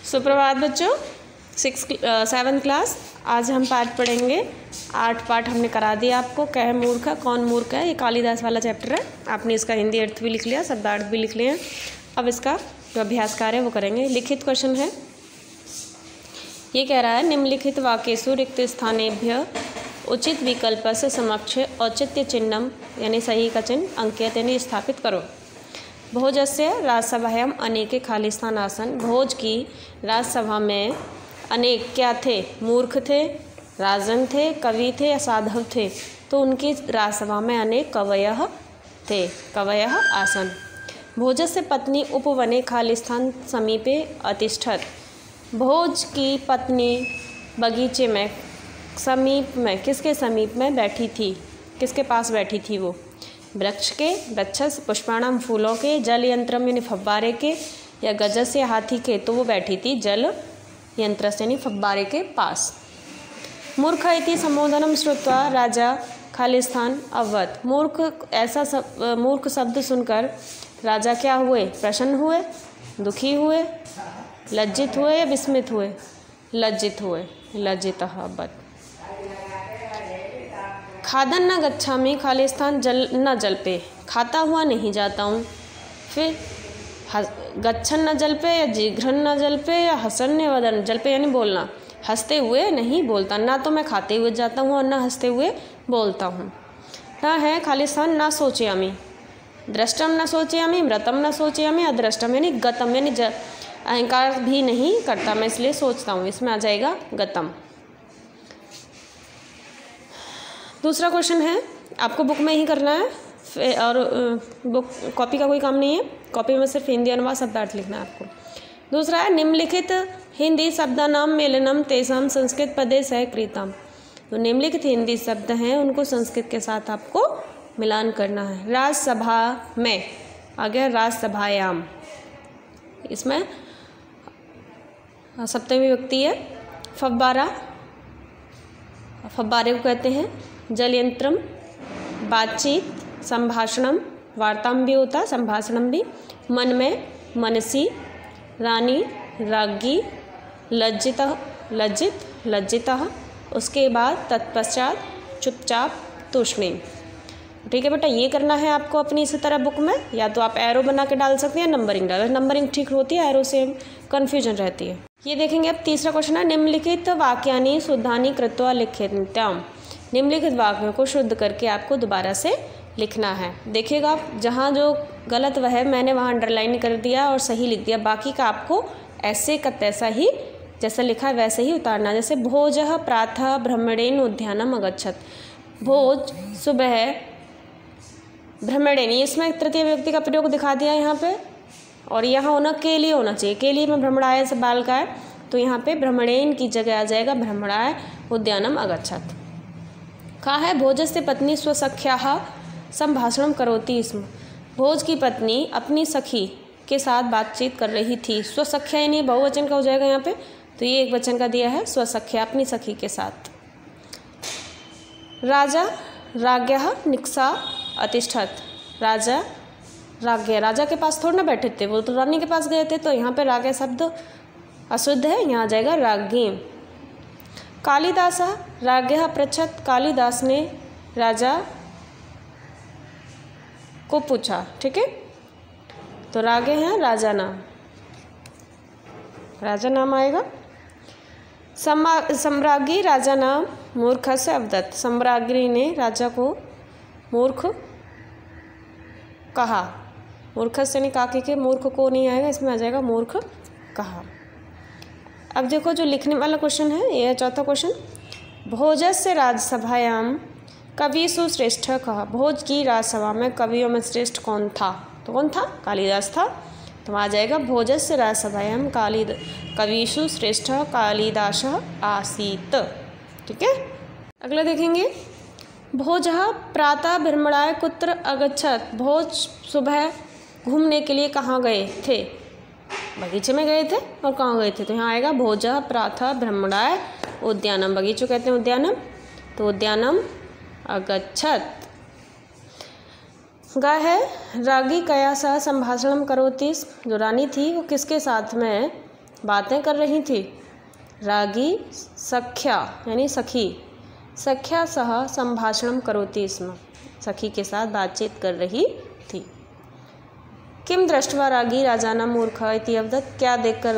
सुप्रभात बच्चों, 7th class. आज हम पाठ पढ़ेंगे। 8 पाठ हमने करा दिया आपको। कह मूर्ख, कौन मूर्ख है, ये कालिदास वाला चैप्टर है। आपने इसका हिंदी अर्थ भी लिख लिया, शब्दार्थ भी लिख लिया। अब इसका जो अभ्यास कार्य है वो करेंगे। लिखित क्वेश्चन है, ये कह रहा है निम्नलिखित वाक्येषु रिक्त स्थानेभ्य उचित विकल्प से समक्ष औचित्य चिन्हम यानी सही का चिन्ह अंकित यानी स्थापित करो। भोजस्य राजसभायाम अनेके खाली स्थान आसन। भोज की राजसभा में अनेक क्या थे? मूर्ख थे, राजन थे, कवि थे या साधव थे। तो उनकी राजसभा में अनेक कवयः थे, कवयः आसन। भोजस्य पत्नी उपवने खाली स्थान समीपे अतिष्ठत। भोज की पत्नी बगीचे में समीप में, किसके समीप में बैठी थी? किसके पास बैठी थी वो? वृक्ष के, वृक्षस पुष्पाणम फूलों के, जल यंत्रम यानी फव्वारे के, या गजस या हाथी के। तो वो बैठी थी जल यंत्र से यानी फव्वारे के पास। मूर्ख इति संबोधनम श्रुत्वा राजा खालिस्थान अववत। मूर्ख शब्द सुनकर राजा क्या हुए? प्रसन्न हुए, दुखी हुए, लज्जित हुए या विस्मित हुए? लज्जित हुए, लज्जितः अववत। खादन न गच्छामि खालिस्थान जल न जल पे। खाता हुआ नहीं जाता हूँ। फिर गच्छन न जल पे या जिघ्रन न जल पे या हसन वदन जल पे यानी बोलना। हंसते हुए नहीं बोलता, ना तो मैं खाते हुए जाता हूँ और ना हंसते हुए बोलता हूँ। ना है खालिस्थान न सोचयामि। दृष्टम न सोचयामि, मृतम न सोचयामि, अदृष्टम यानी गतम यानी अहंकार भी नहीं करता मैं इसलिए सोचता हूँ। इसमें आ जाएगा गतम। दूसरा क्वेश्चन है, आपको बुक में ही करना है और बुक कॉपी का कोई काम नहीं है। कॉपी में सिर्फ हिंदी अनुवाद शब्दार्थ लिखना है आपको। दूसरा है निम्नलिखित हिंदी शब्दानाम मेलनम तेसाम संस्कृत पदे सहकृतम। तो निम्नलिखित हिंदी शब्द हैं, उनको संस्कृत के साथ आपको मिलान करना है। राजसभा में आ गया राजसभायाम, इसमें सप्तमी विभक्ति है। फव्वारा, फव्वारे को कहते हैं। जल यंत्रम, बातचीत, संभाषणम, वार्ताम भी होता है, संभाषणम भी। मन में, मनसी, रानी, राज्ञी, लज्जितः, लज्जित, लज्जितः। उसके बाद तत्पश्चात चुपचाप, तूष्णीम। ठीक है बेटा, ये करना है आपको अपनी इसी तरह बुक में। या तो आप एरो बना के डाल सकते हैं, नंबरिंग डाल। नंबरिंग ठीक होती है, एरो से कन्फ्यूजन रहती है। ये देखेंगे अब तीसरा क्वेश्चन है निम्नलिखित वाक्यानि शुद्धानि कृत्वा लिखित्यम। निम्नलिखित वाक्यों को शुद्ध करके आपको दोबारा से लिखना है। देखिएगा आप, जहाँ जो गलत वह है मैंने वहाँ अंडरलाइन कर दिया और सही लिख दिया। बाकी का आपको ऐसे का तैसा ही जैसा लिखा है वैसे ही उतारना। जैसे भोजः प्रातः भ्रमणेन उद्यानम अगच्छत। भोज सुबह भ्रमणेन, इसमें तृतीय व्यक्ति का प्रयोग दिखा दिया यहाँ पे, और यहाँ होना के लिए होना चाहिए। के लिए में भ्रमणाय से बाल का है, तो यहाँ पे भ्रमणेन की जगह आ जाएगा भ्रमणाय उद्यानम अगच्छत। कहा है भोजस्य पत्नी स्वसख्याः संभाषणम करोति स्म। भोज की पत्नी अपनी सखी के साथ बातचीत कर रही थी। स्वसख्या यानी बहुवचन का हो जाएगा यहाँ पे, तो ये एक वचन का दिया है, स्वसख्या अपनी सखी के साथ। राजा राज्ञः निक्सा अतिष्ठत। राजा राज्ञ, राजा के पास थोड़ा ना बैठे थे, वो तो रानी के पास गए थे। तो यहाँ पे राज्ञ शब्द अशुद्ध है, यहाँ आ जाएगा राज्ञी। कालिदास राज्ञः पृच्छत। कालिदास ने राजा को पूछा। ठीक है, तो राज्ञ है राजा नाम, राजा नाम आएगा। सम्राज्ञी राजा नाम मूर्ख से अवदत्त। सम्राज्ञी ने राजा को मूर्ख कहा। मूर्ख से नहीं काके के, मूर्ख को नहीं आएगा, इसमें आ जाएगा मूर्ख कहा। अब देखो जो लिखने वाला क्वेश्चन है, ये है चौथा क्वेश्चन। भोजस्य राजसभायाम कविषु श्रेष्ठ कहा। भोज की राजसभा में कवियों में श्रेष्ठ कौन था? तो कौन था? कालिदास था। तो आ जाएगा भोजस्य राजसभायाम कविषु श्रेष्ठ कालिदास आसीत। ठीक है, अगला देखेंगे। भोजः प्रातः भ्रमणाय कुत्र अगच्छत। भोज सुबह घूमने के लिए कहाँ गए थे? बगीचे में गए थे। और कहाँ गए थे? तो यहाँ आएगा भोजः प्रातः भ्रमणाय उद्यानम। बगीचों कहते हैं उद्यानम, तो उद्यानम अगच्छत। गा है रागी कया सह संभाषणम करोति। जो रानी थी वो किसके साथ में बातें कर रही थी। रागी सख्या यानी सखी, सख्या सह संभाषणम करोति स्म, सखी के साथ बातचीत कर रही थी। किम दृष्ट्वा रागी राजाना मूर्ख इति अवदत्, क्या देखकर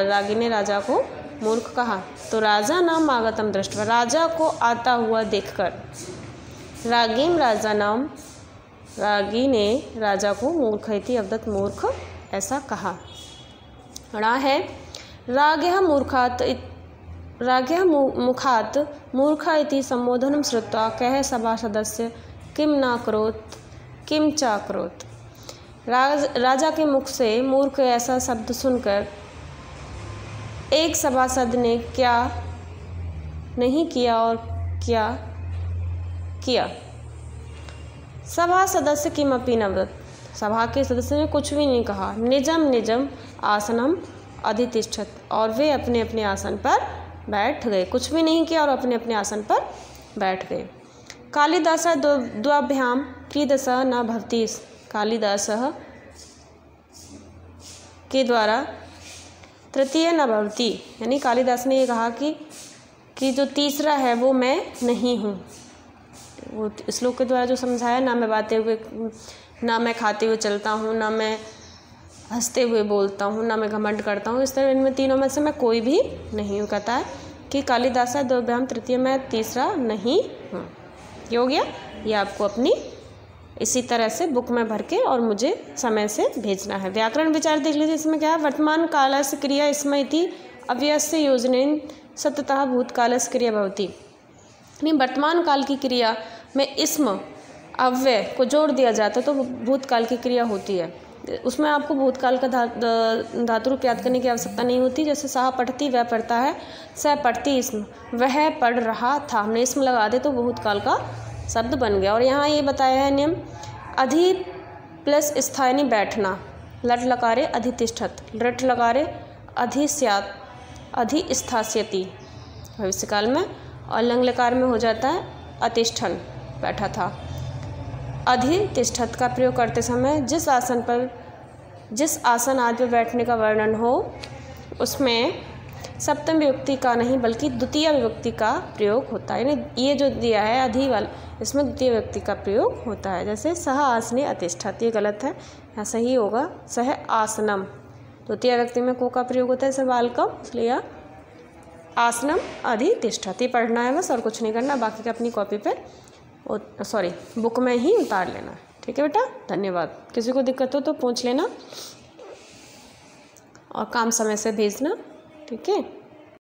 रागी ने राजा को मूर्ख कहा। तो राजा नाम आगतम दृष्ट्वा, राजा को आता हुआ देखकर। रागीम राजा नाम, रागी ने राजा को मूर्ख इति अवदत्, मूर्ख ऐसा कहा। णा है राग्यः मुखात् मूर्ख इति संबोधनं श्रुत्वा कः सभासदस्य किम न करोत् किम च अकरोत्। राजा के मुख से मूर्ख ऐसा शब्द सुनकर एक सभासद ने क्या नहीं किया और क्या किया। सभा सदस्य किमपि न वदत्, सभा के सदस्य ने कुछ भी नहीं कहा। निजम निजम आसनम अधितिष्ठत्, और वे अपने अपने आसन पर बैठ गए। कुछ भी नहीं किया और अपने अपने आसन पर बैठ गए। कालिदासः द्वाभ्याम कीदृशः न भवति, कालिदास के द्वारा तृतीय न भवति, यानी कालिदास ने ये कहा कि जो तीसरा है वो मैं नहीं हूँ। वो श्लोक के द्वारा जो समझाया, ना मैं बातें हुए, ना मैं खाते हुए चलता हूँ, ना मैं हंसते हुए बोलता हूँ, ना मैं घमंड करता हूँ, इस तरह इनमें तीनों में से मैं कोई भी नहीं हूँ। कहता है कि कालिदास द्वभ्याम तृतीय, मैं तीसरा नहीं हूँ। ये हो गया। ये आपको अपनी इसी तरह से बुक में भर के और मुझे समय से भेजना है। व्याकरण विचार देख लीजिए। इसमें क्या है, वर्तमान कालस्य क्रिया स्म इति अव्ययस्य योजनेन सततः भूतकालस्य क्रिया भवति, यानी वर्तमान काल की क्रिया में इस्म अव्यय को जोड़ दिया जाता है तो भूतकाल की क्रिया होती है। उसमें आपको भूतकाल का धातु रूप याद करने की आवश्यकता नहीं होती। जैसे सह पठती, वह पढ़ता है, सह पढ़ती इस्म, वह पढ़ रहा था, हमने इस्म लगा दे तो भूतकाल का शब्द बन गया। और यहाँ ये बताया है नियम, अधि प्लस स्थायनी बैठना, लट लकारे अधितिष्ठत, लट लकारे अधिस्यात् अधिस्थास्यति भविष्यकाल में, और लंग लकार में हो जाता है अतिष्ठन, बैठा था। अधितिष्ठत का प्रयोग करते समय जिस आसन आदि में बैठने का वर्णन हो उसमें सप्तम विभक्ति का नहीं बल्कि द्वितीय विभक्ति का प्रयोग होता है। यानी ये जो दिया है अधि वाला, इसमें द्वितीय विभक्ति का प्रयोग होता है। जैसे सह आसने अतिष्ठत, ये गलत है, यहाँ सही होगा सह आसनम, द्वितीय विभक्ति में को का प्रयोग होता है सवालकम, इसलिए आसनम अधितिष्ठत। ये पढ़ना है बस और कुछ नहीं करना, बाकी का अपनी कॉपी पर बुक में ही उतार लेना। ठीक है बेटा, धन्यवाद। किसी को दिक्कत हो तो पूछ लेना और काम समय से भेजना। ठीक है।